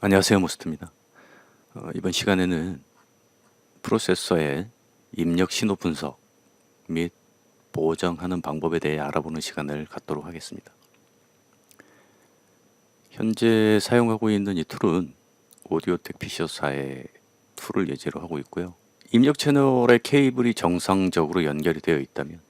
안녕하세요, 모스트입니다. 이번 시간에는 프로세서의 입력 신호 분석 및 보정하는 방법에 대해 알아보는 시간을 갖도록 하겠습니다. 현재 사용하고 있는 이 툴은 오디오텍 피셔사의 툴을 예제로 하고 있고요. 입력 채널의 케이블이 정상적으로 연결이 되어 있다면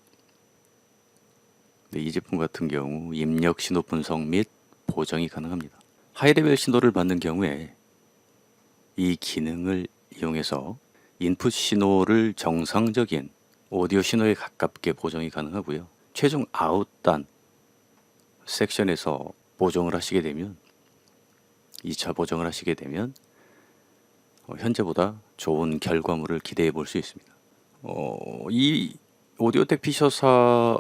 이 제품 같은 경우 입력 신호 분석 및 보정이 가능합니다. 하이레벨 신호를 받는 경우에 이 기능을 이용해서 인풋 신호를 정상적인 오디오 신호에 가깝게 보정이 가능하고요. 최종 아웃단 섹션에서 보정을 하시게 되면 2차 보정을 하시게 되면 현재보다 좋은 결과물을 기대해 볼 수 있습니다. 이 오디오텍 피셔사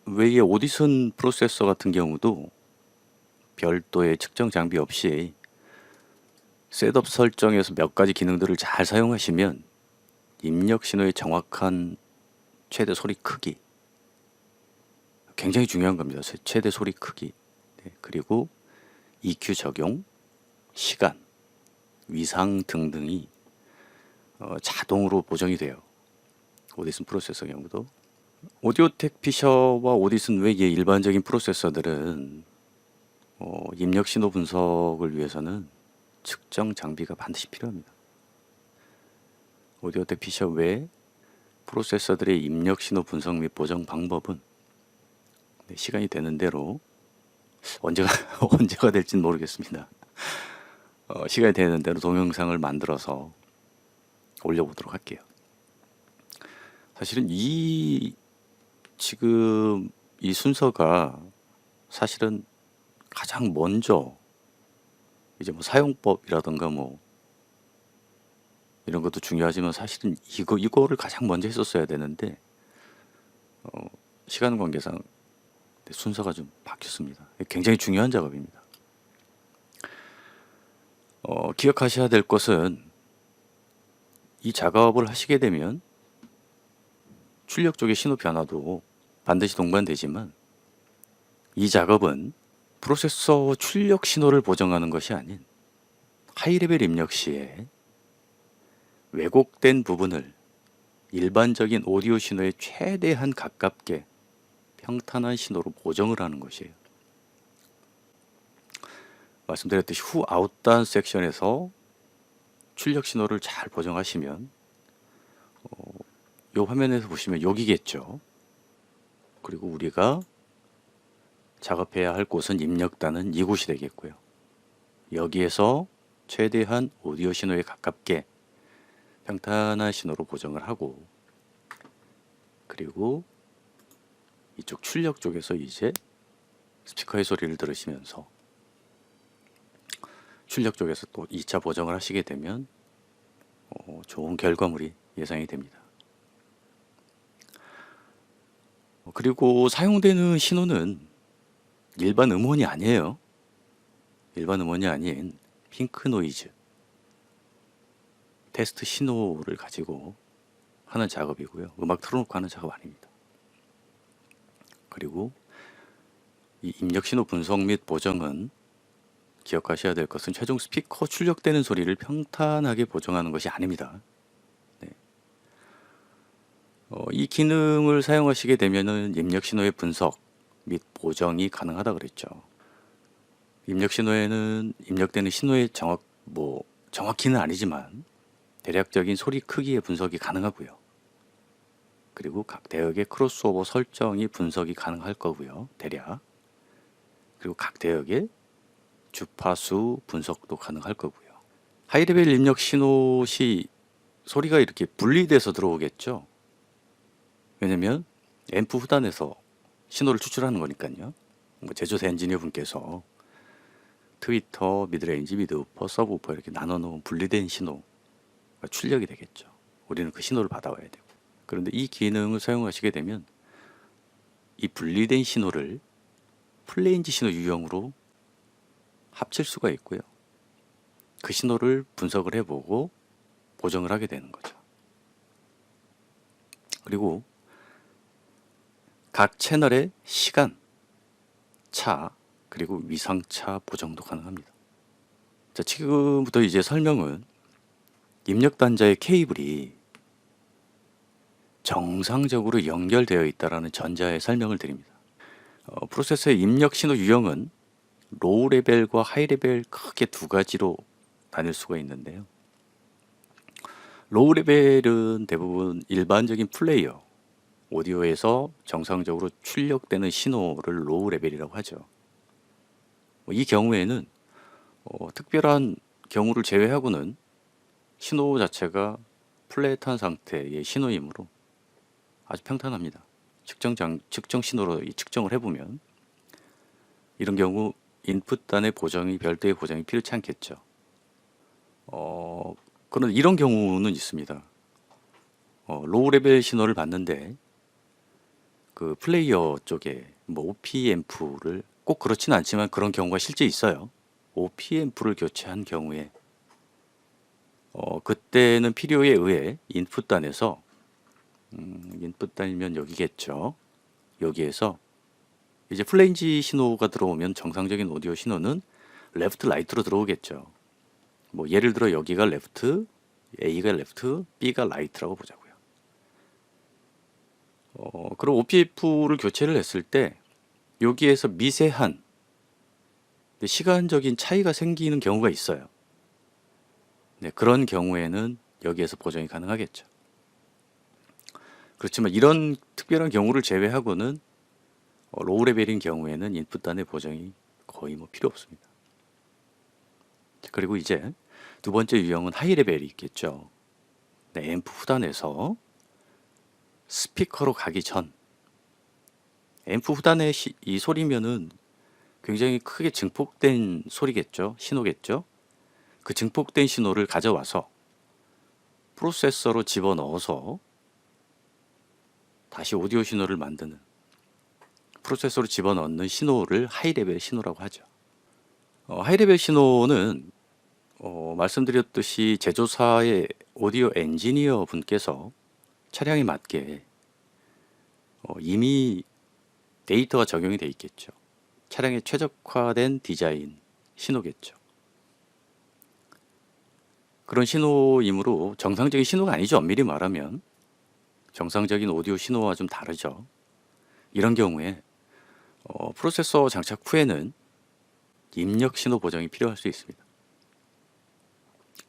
외의 오디션 프로세서 같은 경우도 별도의 측정 장비 없이 셋업 설정에서 몇 가지 기능들을 잘 사용하시면 입력 신호의 정확한 최대 소리 크기, 굉장히 중요한 겁니다. 최대 소리 크기, 네, 그리고 EQ 적용, 시간, 위상 등등이 자동으로 보정이 돼요. 오디슨 프로세서 경우도. 오디오텍 피셔와 오디슨 외의 일반적인 프로세서들은 입력 신호 분석을 위해서는 측정 장비가 반드시 필요합니다. 오디오텍 피셔 외 프로세서들의 입력 신호 분석 및 보정 방법은 시간이 되는 대로 언제가 언제가 될지는 모르겠습니다. 시간이 되는 대로 동영상을 만들어서 올려보도록 할게요. 사실은 지금 이 순서가 사실은 가장 먼저 이제 뭐 사용법이라든가 뭐 이런 것도 중요하지만 사실은 이거를 가장 먼저 했었어야 되는데 시간 관계상 순서가 좀 바뀌었습니다. 굉장히 중요한 작업입니다. 기억하셔야 될 것은 이 작업을 하시게 되면 출력 쪽의 신호 변화도 반드시 동반되지만 이 작업은 프로세서 출력 신호를 보정하는 것이 아닌 하이레벨 입력 시에 왜곡된 부분을 일반적인 오디오 신호에 최대한 가깝게 평탄한 신호로 보정을 하는 것이에요. 말씀드렸듯이 후 아웃단 섹션에서 출력 신호를 잘 보정하시면 이 화면에서 보시면 여기겠죠. 그리고 우리가 작업해야 할 곳은 입력단은 이곳이 되겠고요. 여기에서 최대한 오디오 신호에 가깝게 평탄한 신호로 보정을 하고, 그리고 이쪽 출력 쪽에서 이제 스피커의 소리를 들으시면서 출력 쪽에서 또 2차 보정을 하시게 되면 좋은 결과물이 예상이 됩니다. 그리고 사용되는 신호는 일반 음원이 아니에요. 일반 음원이 아닌 핑크 노이즈 테스트 신호를 가지고 하는 작업이고요. 음악 틀어놓고 하는 작업 아닙니다. 그리고 이 입력 신호 분석 및 보정은 기억하셔야 될 것은 최종 스피커 출력되는 소리를 평탄하게 보정하는 것이 아닙니다. 네. 이 기능을 사용하시게 되면은 입력 신호의 분석 및 보정이 가능하다 그랬죠. 입력 신호에는 입력되는 신호의 정확히는 아니지만 대략적인 소리 크기의 분석이 가능하고요. 그리고 각 대역의 크로스오버 설정이 분석이 가능할 거고요. 대략. 그리고 각 대역의 주파수 분석도 가능할 거고요. 하이레벨 입력 신호 시 소리가 이렇게 분리돼서 들어오겠죠. 왜냐면 앰프 후단에서 신호를 추출하는 거니까요. 제조사 엔지니어 분께서 트위터, 미드레인지, 미드우퍼, 서브우퍼 이렇게 나눠 놓은 분리된 신호가 출력이 되겠죠. 우리는 그 신호를 받아와야 되고. 그런데 이 기능을 사용하시게 되면 이 분리된 신호를 플레인지 신호 유형으로 합칠 수가 있고요. 그 신호를 분석을 해보고 보정을 하게 되는 거죠. 그리고 각 채널의 시간, 차, 그리고 위상차 보정도 가능합니다. 자, 지금부터 이제 설명은 입력 단자의 케이블이 정상적으로 연결되어 있다라는 전자의 설명을 드립니다. 프로세서의 입력 신호 유형은 로우 레벨과 하이 레벨 크게 두 가지로 나눌 수가 있는데요. 로우 레벨은 대부분 일반적인 플레이어, 오디오에서 정상적으로 출력되는 신호를 로우 레벨이라고 하죠. 이 경우에는 특별한 경우를 제외하고는 신호 자체가 플랫한 상태의 신호이므로 아주 평탄합니다. 측정 신호로 측정을 해보면 이런 경우 인풋 단의 보정이 별도의 보정이 필요치 않겠죠. 그런 이런 경우는 있습니다. 로우 레벨 신호를 받는데 그 플레이어 쪽에 뭐 OP 앰프를 꼭 그렇지는 않지만 그런 경우가 실제 있어요. OP 앰프를 교체한 경우에 그때는 필요에 의해 인풋 단에서 인풋 단이면 여기겠죠. 여기에서 이제 플레인지 신호가 들어오면 정상적인 오디오 신호는 레프트 라이트로 들어오겠죠. 뭐 예를 들어 여기가 레프트, A가 레프트, B가 라이트라고 보자고요. 그럼 OPF를 교체를 했을 때 여기에서 미세한 시간적인 차이가 생기는 경우가 있어요. 네, 그런 경우에는 여기에서 보정이 가능하겠죠. 그렇지만 이런 특별한 경우를 제외하고는 로우 레벨인 경우에는 인풋 단의 보정이 거의 뭐 필요 없습니다. 그리고 이제 두 번째 유형은 하이 레벨이 있겠죠. 네, 앰프 후단에서 스피커로 가기 전 앰프 후단의 이 소리면은 굉장히 크게 증폭된 소리겠죠. 신호겠죠. 그 증폭된 신호를 가져와서 프로세서로 집어넣어서 다시 오디오 신호를 만드는 프로세서로 집어넣는 신호를 하이레벨 신호라고 하죠. 하이레벨 신호는 말씀드렸듯이 제조사의 오디오 엔지니어 분께서 차량에 맞게 이미 데이터가 적용이 되어 있겠죠. 차량에 최적화된 디자인 신호겠죠. 그런 신호이므로 정상적인 신호가 아니죠. 엄밀히 말하면 정상적인 오디오 신호와 좀 다르죠. 이런 경우에 프로세서 장착 후에는 입력 신호 보정이 필요할 수 있습니다.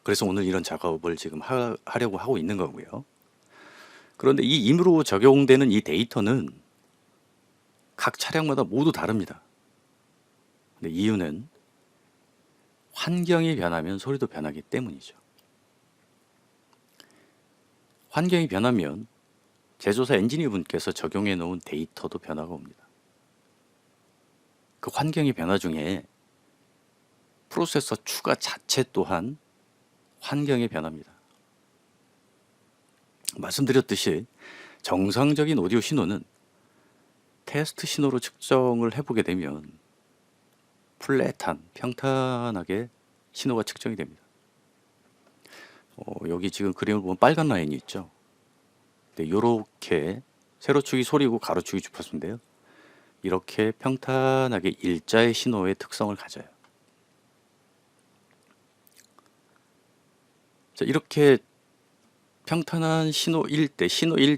그래서 오늘 이런 작업을 지금 하려고 하고 있는 거고요. 그런데 이 임으로 적용되는 이 데이터는 각 차량마다 모두 다릅니다. 근데 이유는 환경이 변하면 소리도 변하기 때문이죠. 환경이 변하면 제조사 엔지니어 분께서 적용해 놓은 데이터도 변화가 옵니다. 그 환경의 변화 중에 프로세서 추가 자체 또한 환경의 변화입니다. 말씀드렸듯이 정상적인 오디오 신호는 테스트 신호로 측정을 해보게 되면 플랫한, 평탄하게 신호가 측정이 됩니다. 여기 지금 그림을 보면 빨간 라인이 있죠. 네, 이렇게 세로축이 소리고 가로축이 주파수인데요. 이렇게 평탄하게 일자의 신호의 특성을 가져요. 자, 이렇게 평탄한 신호일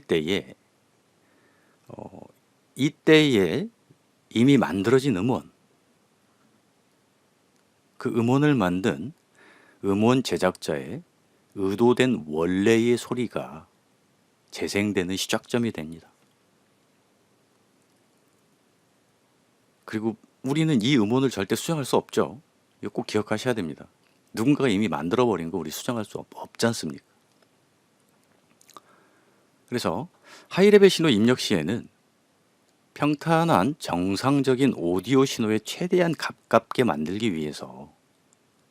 때에 이때에 이미 만들어진 음원, 그 음원을 만든 음원 제작자의 의도된 원래의 소리가 재생되는 시작점이 됩니다. 그리고 우리는 이 음원을 절대 수정할 수 없죠. 이거 꼭 기억하셔야 됩니다. 누군가가 이미 만들어버린 거 우리 수정할 수 없지 않습니까? 그래서 하이레벨 신호 입력 시에는 평탄한 정상적인 오디오 신호에 최대한 가깝게 만들기 위해서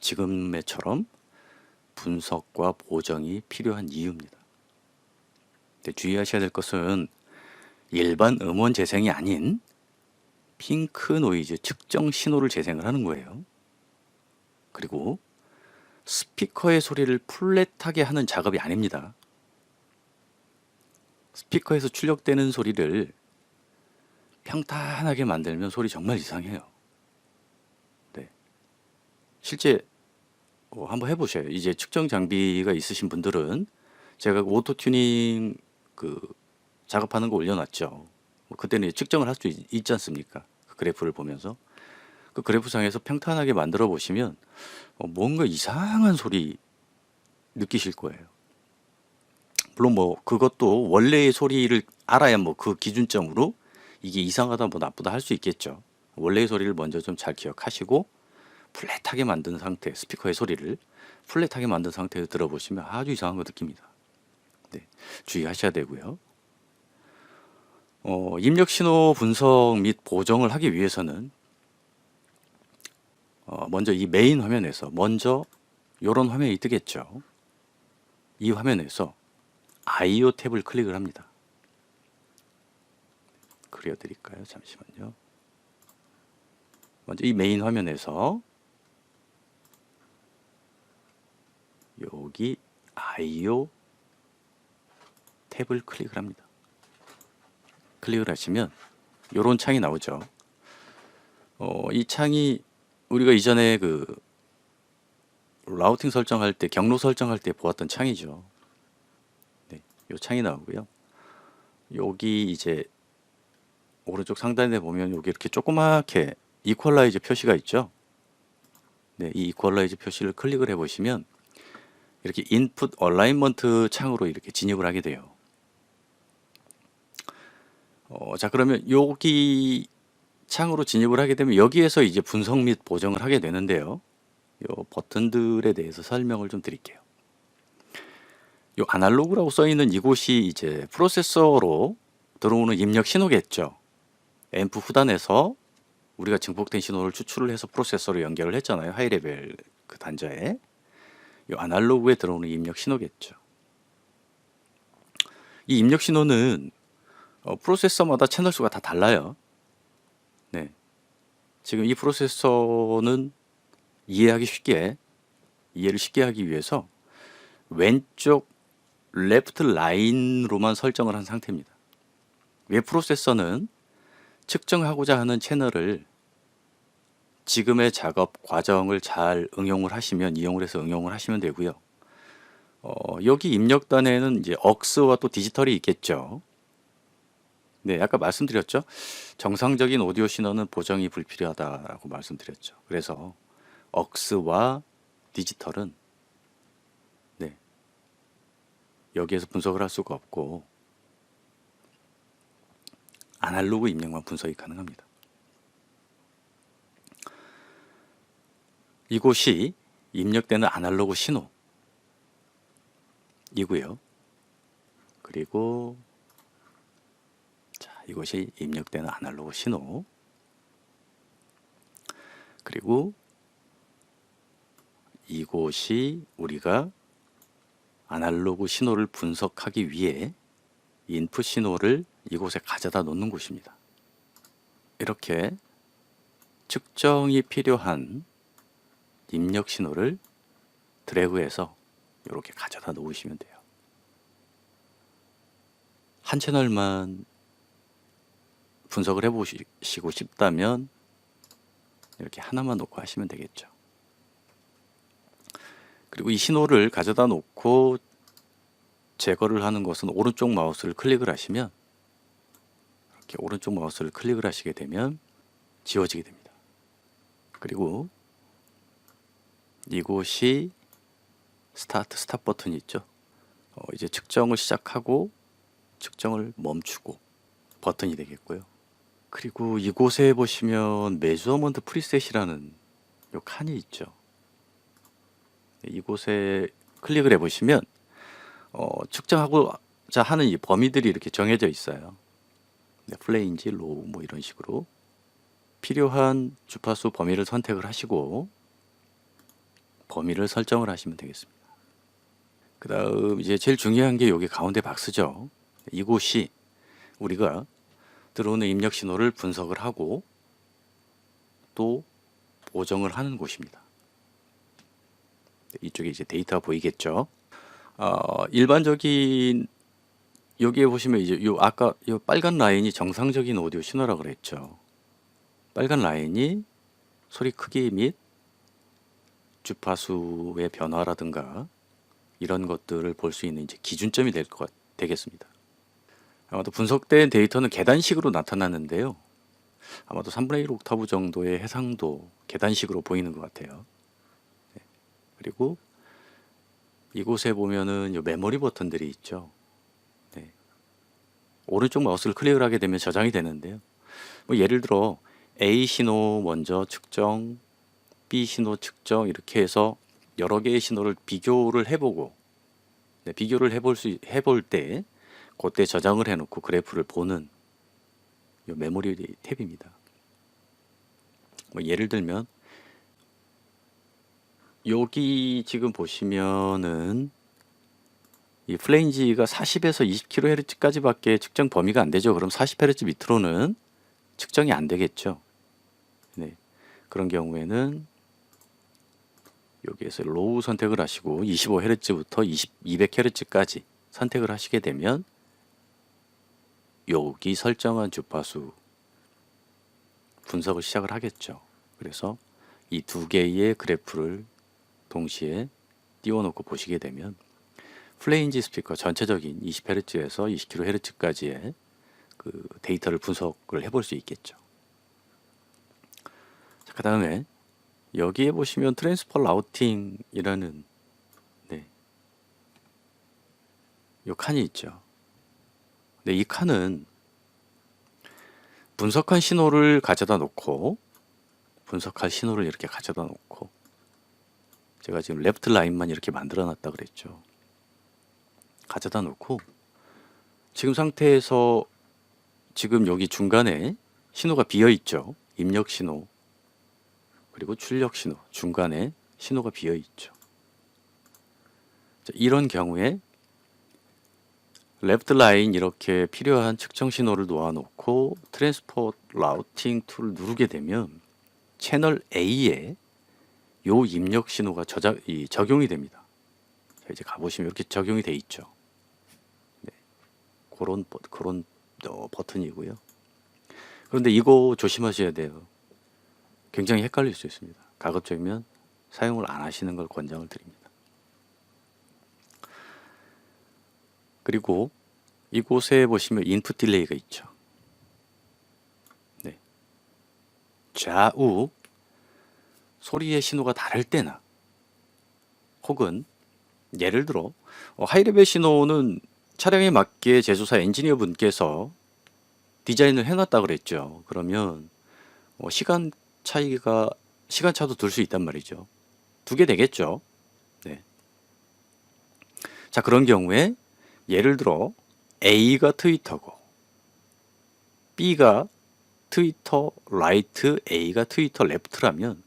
지금처럼 분석과 보정이 필요한 이유입니다. 근데 주의하셔야 될 것은 일반 음원 재생이 아닌 핑크 노이즈 측정 신호를 재생을 하는 거예요. 그리고 스피커의 소리를 플랫하게 하는 작업이 아닙니다. 스피커에서 출력되는 소리를 평탄하게 만들면 소리 정말 이상해요. 네. 실제 한번 해보셔요. 이제 측정 장비가 있으신 분들은 제가 그 오토 튜닝 그 작업하는 거 올려놨죠. 그때는 측정을 할 수 있지 않습니까? 그 그래프를 보면서 그 그래프상에서 평탄하게 만들어 보시면 뭔가 이상한 소리 느끼실 거예요. 물론 뭐 그것도 원래의 소리를 알아야 뭐 그 기준점으로 이게 이상하다 뭐 나쁘다 할 수 있겠죠. 원래의 소리를 먼저 좀 잘 기억하시고 플랫하게 만든 상태, 스피커의 소리를 플랫하게 만든 상태에서 들어보시면 아주 이상한 거 느낍니다. 네, 주의하셔야 되고요. 입력 신호 분석 및 보정을 하기 위해서는 먼저 이 메인 화면에서 먼저 이런 화면이 뜨겠죠. 이 화면에서 I/O 탭을 클릭을 합니다. 그려드릴까요? 잠시만요. 먼저 이 메인 화면에서 여기 I/O 탭을 클릭을 합니다. 클릭을 하시면 이런 창이 나오죠. 이 창이 우리가 이전에 그 라우팅 설정할 때, 경로 설정할 때 보았던 창이죠. 네, 이 창이 나오고요. 여기 이제 오른쪽 상단에 보면 여기 이렇게 조그맣게 이퀄라이즈 표시가 있죠. 네, 이 이퀄라이즈 표시를 클릭을 해보시면 이렇게 인풋 얼라인먼트 창으로 이렇게 진입을 하게 돼요. 자, 그러면 여기 창으로 진입을 하게 되면 여기에서 이제 분석 및 보정을 하게 되는데요. 요 버튼들에 대해서 설명을 좀 드릴게요. 요 아날로그라고 써 있는 이곳이 이제 프로세서로 들어오는 입력 신호겠죠. 앰프 후단에서 우리가 증폭된 신호를 추출을 해서 프로세서로 연결을 했잖아요. 하이레벨 그 단자에. 요 아날로그에 들어오는 입력 신호겠죠. 이 입력 신호는 프로세서마다 채널 수가 다 달라요. 네. 지금 이 프로세서는 이해를 쉽게 하기 위해서 왼쪽 레프트 라인으로만 설정을 한 상태입니다. 웹 프로세서는 측정하고자 하는 채널을 지금의 작업 과정을 잘 이용을 해서 응용을 하시면 되고요. 여기 입력단에는 이제 억스와 또 디지털이 있겠죠. 네, 아까 말씀드렸죠. 정상적인 오디오 신호는 보정이 불필요하다라고 말씀드렸죠. 그래서 억스와 디지털은 네, 여기에서 분석을 할 수가 없고 아날로그 입력만 분석이 가능합니다. 이곳이 입력되는 아날로그 신호이고요. 그리고 자, 이것이 입력되는 아날로그 신호. 그리고 이곳이 우리가 아날로그 신호를 분석하기 위해 인풋 신호를 이곳에 가져다 놓는 곳입니다. 이렇게 측정이 필요한 입력 신호를 드래그해서 이렇게 가져다 놓으시면 돼요. 한 채널만 분석을 해보시고 싶다면 이렇게 하나만 놓고 하시면 되겠죠. 그리고 이 신호를 가져다 놓고 제거를 하는 것은 오른쪽 마우스를 클릭을 하시면 이렇게 오른쪽 마우스를 클릭을 하시게 되면 지워지게 됩니다. 그리고 이곳이 스탑 버튼이 있죠. 이제 측정을 시작하고 측정을 멈추고 버튼이 되겠고요. 그리고 이곳에 보시면 메저먼트 프리셋이라는 요 칸이 있죠. 이곳에 클릭을 해보시면 측정하고자 하는 이 범위들이 이렇게 정해져 있어요. 네, 플레이인지 로우 뭐 이런 식으로 필요한 주파수 범위를 선택을 하시고 범위를 설정을 하시면 되겠습니다. 그 다음 이제 제일 중요한 게 여기 가운데 박스죠. 이곳이 우리가 들어오는 입력 신호를 분석을 하고 또 보정을 하는 곳입니다. 이쪽에 이제 데이터가 보이겠죠. 일반적인 여기에 보시면 이제 아까 요 빨간 라인이 정상적인 오디오 신호라고 그랬죠. 빨간 라인이 소리 크기 및 주파수의 변화라든가 이런 것들을 볼 수 있는 이제 기준점이 되겠습니다. 아마도 분석된 데이터는 계단식으로 나타나는데요. 아마도 3분의 1 옥타브 정도의 해상도 계단식으로 보이는 것 같아요. 네. 그리고 이곳에 보면은 요 메모리 버튼들이 있죠. 네. 오른쪽 마우스를 클릭을 하게 되면 저장이 되는데요. 뭐 예를 들어 A 신호 먼저 측정, B 신호 측정 이렇게 해서 여러 개의 신호를 비교를 해보고, 네, 비교를 해볼 때 그때 저장을 해놓고 그래프를 보는 요 메모리 탭입니다. 뭐 예를 들면 여기 지금 보시면은 이 플레인지가 40에서 20kHz까지밖에 측정 범위가 안 되죠. 그럼 40Hz 밑으로는 측정이 안 되겠죠. 네. 그런 경우에는 여기에서 로우 선택을 하시고 25Hz부터 200Hz까지 선택을 하시게 되면 여기 설정한 주파수 분석을 시작을 하겠죠. 그래서 이 두 개의 그래프를 동시에 띄워놓고 보시게 되면 플레인지 스피커 전체적인 20Hz에서 20kHz까지의 그 데이터를 분석을 해볼 수 있겠죠. 그 다음에 여기에 보시면 트랜스퍼 라우팅이라는 이 칸이 있죠. 네, 이 칸은 분석한 신호를 가져다 놓고 분석할 신호를 이렇게 가져다 놓고 제가 지금 레프트 라인만 이렇게 만들어 놨다 그랬죠. 가져다 놓고 지금 상태에서 지금 여기 중간에 신호가 비어 있죠. 입력 신호 그리고 출력 신호 중간에 신호가 비어 있죠. 이런 경우에 레프트 라인 이렇게 필요한 측정 신호를 놓아놓고 트랜스포 라우팅 툴을 누르게 되면 채널 A에 요 입력 신호가 적용이 됩니다. 자, 이제 가보시면 이렇게 적용이 돼 있죠. 네, 그런 버튼이고요. 그런데 이거 조심하셔야 돼요. 굉장히 헷갈릴 수 있습니다. 가급적이면 사용을 안 하시는 걸 권장을 드립니다. 그리고 이곳에 보시면 인풋 딜레이가 있죠. 네. 좌우 소리의 신호가 다를 때나 혹은 예를 들어 하이레벨 신호는 차량에 맞게 제조사 엔지니어 분께서 디자인을 해놨다 그랬죠. 그러면 시간차도 둘 수 있단 말이죠. 두 개 되겠죠. 네. 자, 그런 경우에 예를 들어 A가 트위터고 B가 트위터 라이트, A가 트위터 레프트라면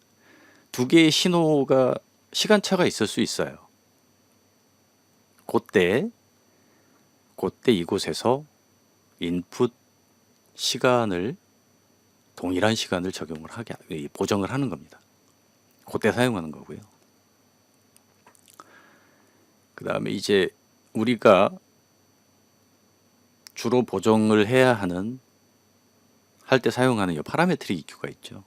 두 개의 신호가 시간차가 있을 수 있어요. 그때 이곳에서 인풋 시간을 동일한 시간을 보정을 하는 겁니다. 그때 사용하는 거고요. 그 다음에 이제 우리가 주로 보정을 해야 하는 할 때 사용하는 이 파라메트릭 EQ가 있죠.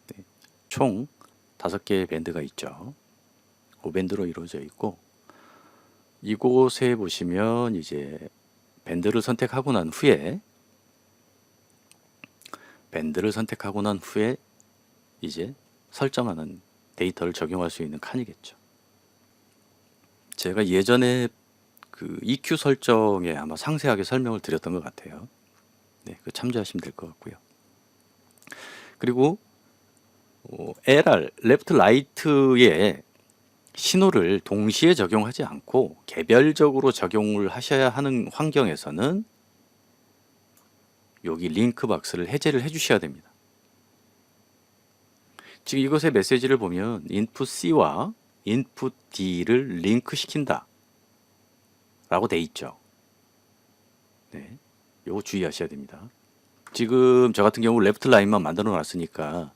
네, 총 5개의 밴드가 있죠. 5밴드로 이루어져 있고 이곳에 보시면 이제 밴드를 선택하고 난 후에 이제 설정하는 데이터를 적용할 수 있는 칸이겠죠. 제가 예전에 그 EQ 설정에 아마 상세하게 설명을 드렸던 것 같아요. 네, 그 참조하시면 될 것 같고요. 그리고 LR, 레프트 라이트의 신호를 동시에 적용하지 않고 개별적으로 적용을 하셔야 하는 환경에서는 여기 링크 박스를 해제를 해 주셔야 됩니다. 지금 이것의 메시지를 보면 인풋 C와 인풋 D를 링크 시킨다 라고 돼 있죠. 네, 요거 주의하셔야 됩니다. 지금 저 같은 경우 레프트 라인만 만들어 놨으니까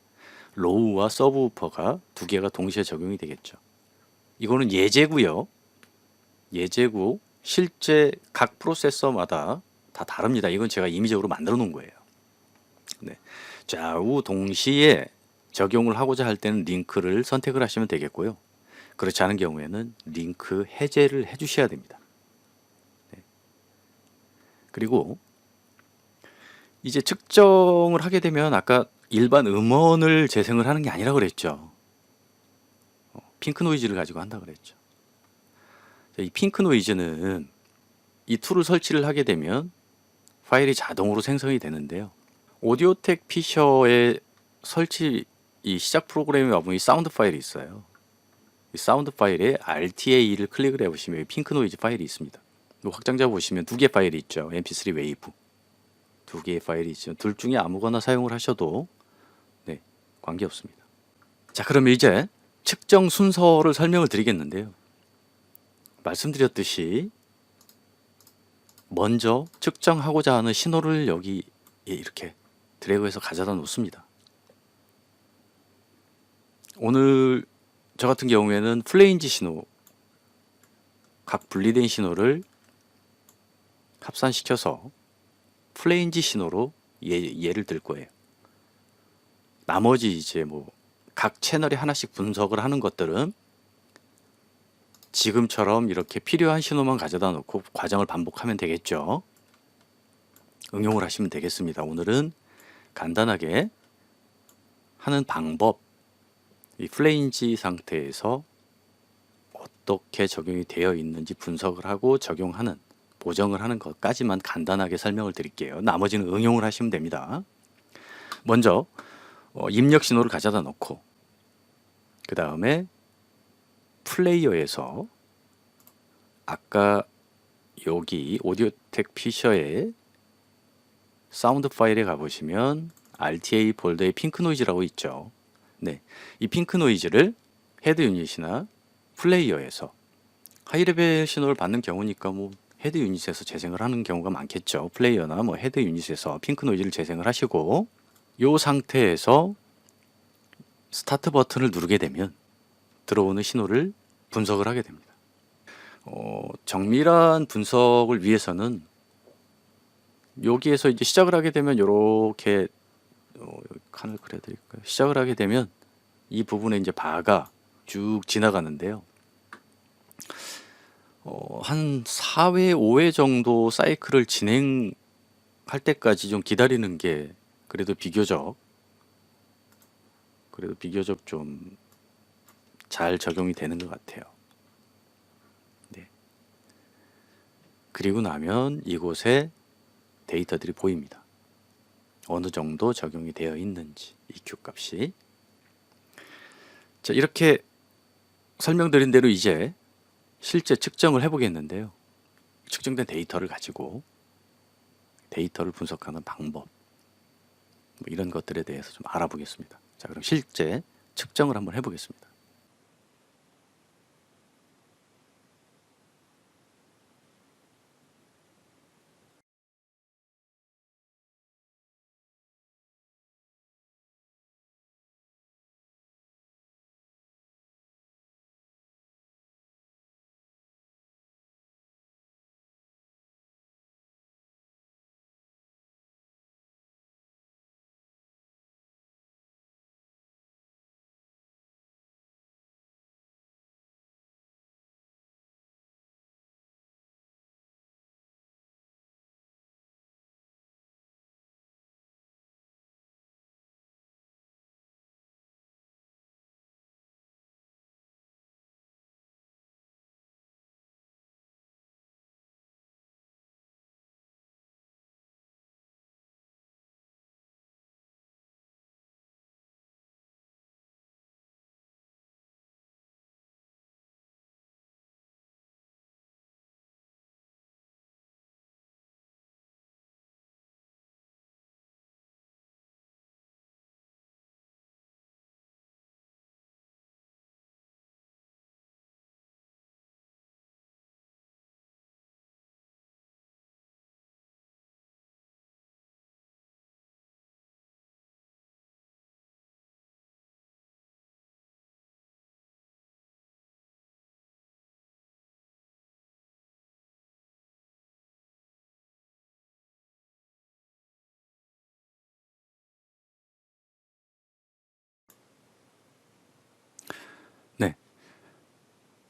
로우와 서브우퍼가 두 개가 동시에 적용이 되겠죠. 이거는 예제고요. 예제고 실제 각 프로세서마다 다 다릅니다. 이건 제가 임의적으로 만들어 놓은 거예요. 네. 좌우 동시에 적용을 하고자 할 때는 링크를 선택을 하시면 되겠고요. 그렇지 않은 경우에는 링크 해제를 해주셔야 됩니다. 네. 그리고 이제 측정을 하게 되면 아까 일반 음원을 재생을 하는 게 아니라 그랬죠. 핑크 노이즈를 가지고 한다 그랬죠. 이 핑크 노이즈는 이 툴을 설치를 하게 되면 파일이 자동으로 생성이 되는데요. 오디오텍 피셔의 설치 이 시작 프로그램에 와보면 이 사운드 파일이 있어요. 이 사운드 파일에 RTA를 클릭을 해보시면 핑크 노이즈 파일이 있습니다. 확장자 보시면 두 개 파일이 있죠. mp3 웨이브 두 개의 파일이 있죠. 둘 중에 아무거나 사용을 하셔도 네, 관계없습니다. 자, 그럼 이제 측정 순서를 설명을 드리겠는데요. 말씀드렸듯이 먼저 측정하고자 하는 신호를 여기에 이렇게 드래그해서 가져다 놓습니다. 오늘 저 같은 경우에는 플레인지 신호, 각 분리된 신호를 합산시켜서 플레인지 신호로 얘를 들 거예요. 나머지 이제 뭐 각 채널에 하나씩 분석을 하는 것들은 지금처럼 이렇게 필요한 신호만 가져다 놓고 과정을 반복하면 되겠죠. 응용을 하시면 되겠습니다. 오늘은 간단하게 하는 방법, 이 플레인지 상태에서 어떻게 적용이 되어 있는지 분석을 하고 적용하는, 보정을 하는 것까지만 간단하게 설명을 드릴게요. 나머지는 응용을 하시면 됩니다. 먼저 입력 신호를 가져다 놓고 그 다음에 플레이어에서 아까 여기 오디오텍 피셔의 사운드 파일에 가보시면 RTA 폴더에 핑크 노이즈라고 있죠. 네, 이 핑크 노이즈를 헤드 유닛이나 플레이어에서 하이레벨 신호를 받는 경우니까 뭐 헤드 유닛에서 재생을 하는 경우가 많겠죠. 플레이어나 뭐 헤드 유닛에서 핑크 노이즈를 재생을 하시고 이 상태에서 스타트 버튼을 누르게 되면 들어오는 신호를 분석을 하게 됩니다. 정밀한 분석을 위해서는 여기에서 이제 시작을 하게 되면 이렇게 칸을 그려드릴까요? 시작을 하게 되면 이 부분에 이제 바가 쭉 지나가는데요. 한 4회, 5회 정도 사이클을 진행할 때까지 좀 기다리는 게 그래도 비교적 좀 잘 적용이 되는 것 같아요. 네. 그리고 나면 이곳에 데이터들이 보입니다. 어느 정도 적용이 되어 있는지 EQ 값이. 자, 이렇게 설명드린 대로 이제 실제 측정을 해보겠는데요. 측정된 데이터를 가지고 데이터를 분석하는 방법, 뭐 이런 것들에 대해서 좀 알아보겠습니다. 자, 그럼 실제 측정을 한번 해보겠습니다.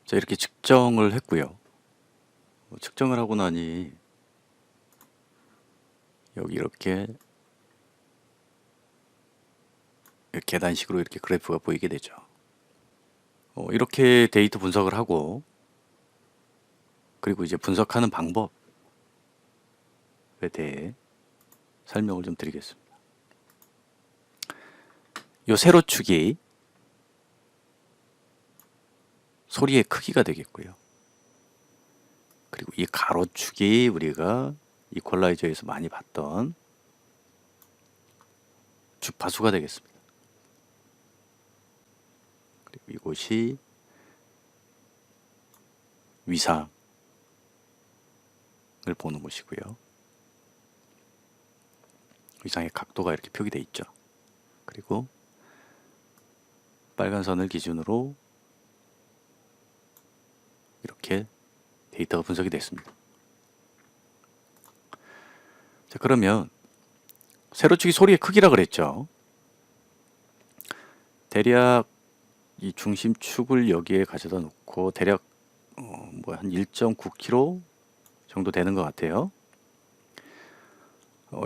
자, 이렇게 측정을 했고요. 측정을 하고 나니 여기 이렇게 계단식으로 이렇게 그래프가 보이게 되죠. 이렇게 데이터 분석을 하고, 그리고 이제 분석하는 방법에 대해 설명을 좀 드리겠습니다. 요 세로축이 소리의 크기가 되겠고요. 그리고 이 가로축이 우리가 이퀄라이저에서 많이 봤던 주파수가 되겠습니다. 그리고 이곳이 위상을 보는 곳이고요. 위상의 각도가 이렇게 표기되어 있죠. 그리고 빨간 선을 기준으로 이렇게 데이터가 분석이 됐습니다. 자, 그러면 세로축이 소리의 크기라 그랬죠. 대략 이 중심축을 여기에 가져다 놓고 대략 한 1.9km 정도 되는 것 같아요.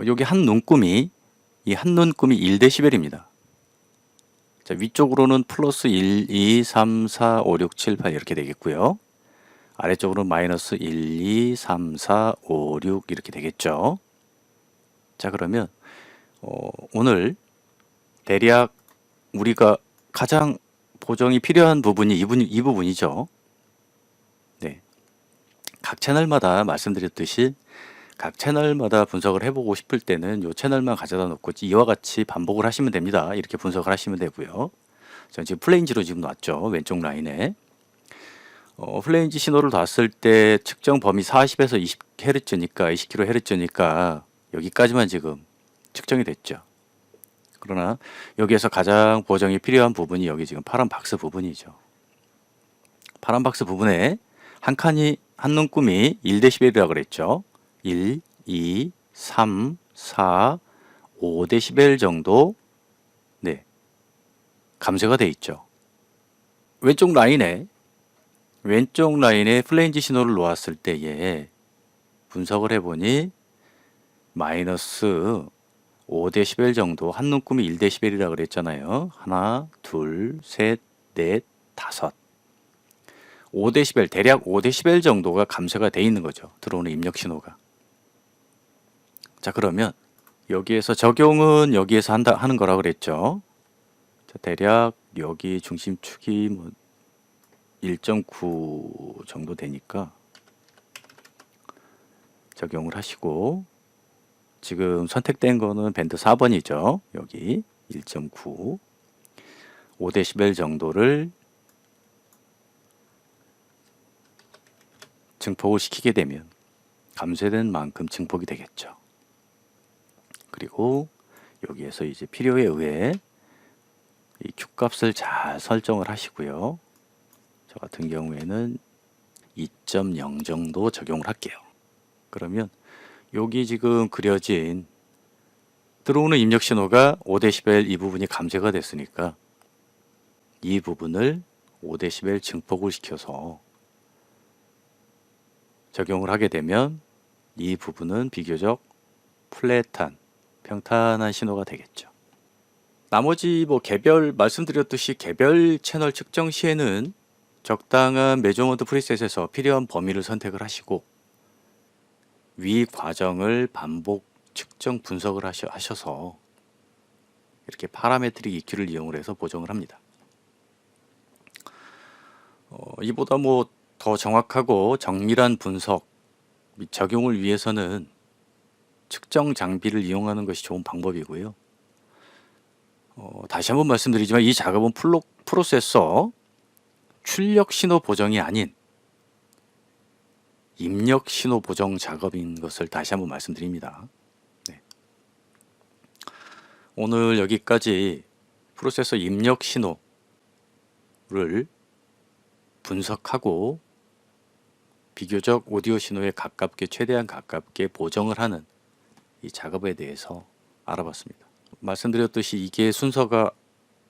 여기 한 눈금이 1dB입니다. 자, 위쪽으로는 플러스 1, 2, 3, 4, 5, 6, 7, 8 이렇게 되겠고요. 아래쪽으로는 마이너스 1, 2, 3, 4, 5, 6 이렇게 되겠죠. 자, 그러면 오늘 대략 우리가 가장 보정이 필요한 부분이 이 부분이죠. 네. 각 채널마다 말씀드렸듯이 각 채널마다 분석을 해보고 싶을 때는 이 채널만 가져다 놓고 이와 같이 반복을 하시면 됩니다. 이렇게 분석을 하시면 되고요. 전 지금 플레인지로 지금 놨죠. 왼쪽 라인에. 플레인지 신호를 놨을 때 측정 범위 40에서 20Hz니까 20kHz니까 여기까지만 지금 측정이 됐죠. 그러나 여기에서 가장 보정이 필요한 부분이 여기 지금 파란 박스 부분이죠. 파란 박스 부분에 한 눈금이 1dB이라고 그랬죠. 1, 2, 3, 4, 5dB 정도 감쇄가 돼 있죠. 왼쪽 라인에 플레인지 신호를 놓았을 때에 분석을 해보니 마이너스 5dB 정도, 한 눈금이 1dB이라고 그랬잖아요. 하나, 둘, 셋, 넷, 다섯. 5dB, 대략 5dB 정도가 감쇄가 돼 있는 거죠. 들어오는 입력 신호가. 자, 그러면 여기에서 적용은 여기에서 하는 거라 그랬죠. 자, 대략 여기 중심축이 1.9 정도 되니까 적용을 하시고, 지금 선택된 거는 밴드 4번이죠. 여기 1.9 5dB 정도를 증폭을 시키게 되면 감쇄된 만큼 증폭이 되겠죠. 그리고 여기에서 이제 필요에 의해 이 Q값을 잘 설정을 하시고요. 저 같은 경우에는 2.0 정도 적용을 할게요. 그러면 여기 지금 그려진 들어오는 입력 신호가 5dB 이 부분이 감쇄가 됐으니까 이 부분을 5dB 증폭을 시켜서 적용을 하게 되면 이 부분은 비교적 플랫한, 평탄한 신호가 되겠죠. 나머지 말씀드렸듯이 개별 채널 측정 시에는 적당한 메저먼트 프리셋에서 필요한 범위를 선택을 하시고 위 과정을 반복 측정 분석을 하셔서 이렇게 파라메트릭 EQ를 이용을 해서 보정을 합니다. 이보다 더 정확하고 정밀한 분석 및 적용을 위해서는 측정 장비를 이용하는 것이 좋은 방법이고요. 다시 한번 말씀드리지만 이 작업은 프로세서 출력 신호 보정이 아닌 입력 신호 보정 작업인 것을 다시 한번 말씀드립니다. 네. 오늘 여기까지 프로세서 입력 신호를 분석하고 비교적 오디오 신호에 최대한 가깝게 보정을 하는 이 작업에 대해서 알아봤습니다. 말씀드렸듯이 이게 순서가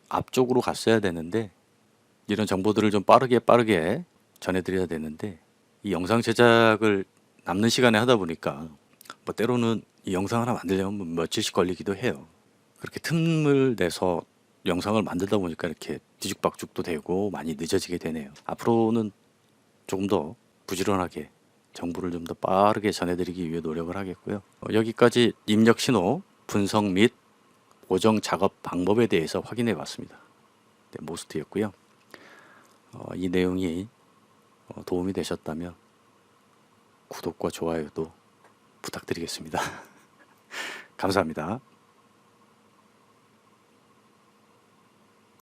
앞쪽으로 갔어야 되는데 이런 정보들을 좀 빠르게 전해드려야 되는데 이 영상 제작을 남는 시간에 하다 보니까 뭐 때로는 이 영상 하나 만들려면 뭐 며칠씩 걸리기도 해요. 그렇게 틈을 내서 영상을 만들다 보니까 이렇게 뒤죽박죽도 되고 많이 늦어지게 되네요. 앞으로는 조금 더 부지런하게 정보를 좀 더 빠르게 전해드리기 위해 노력을 하겠고요. 여기까지 입력 신호 분석 및 보정 작업 방법에 대해서 확인해 봤습니다. 네, 모스트였고요. 이 내용이 도움이 되셨다면 구독과 좋아요도 부탁드리겠습니다. 감사합니다.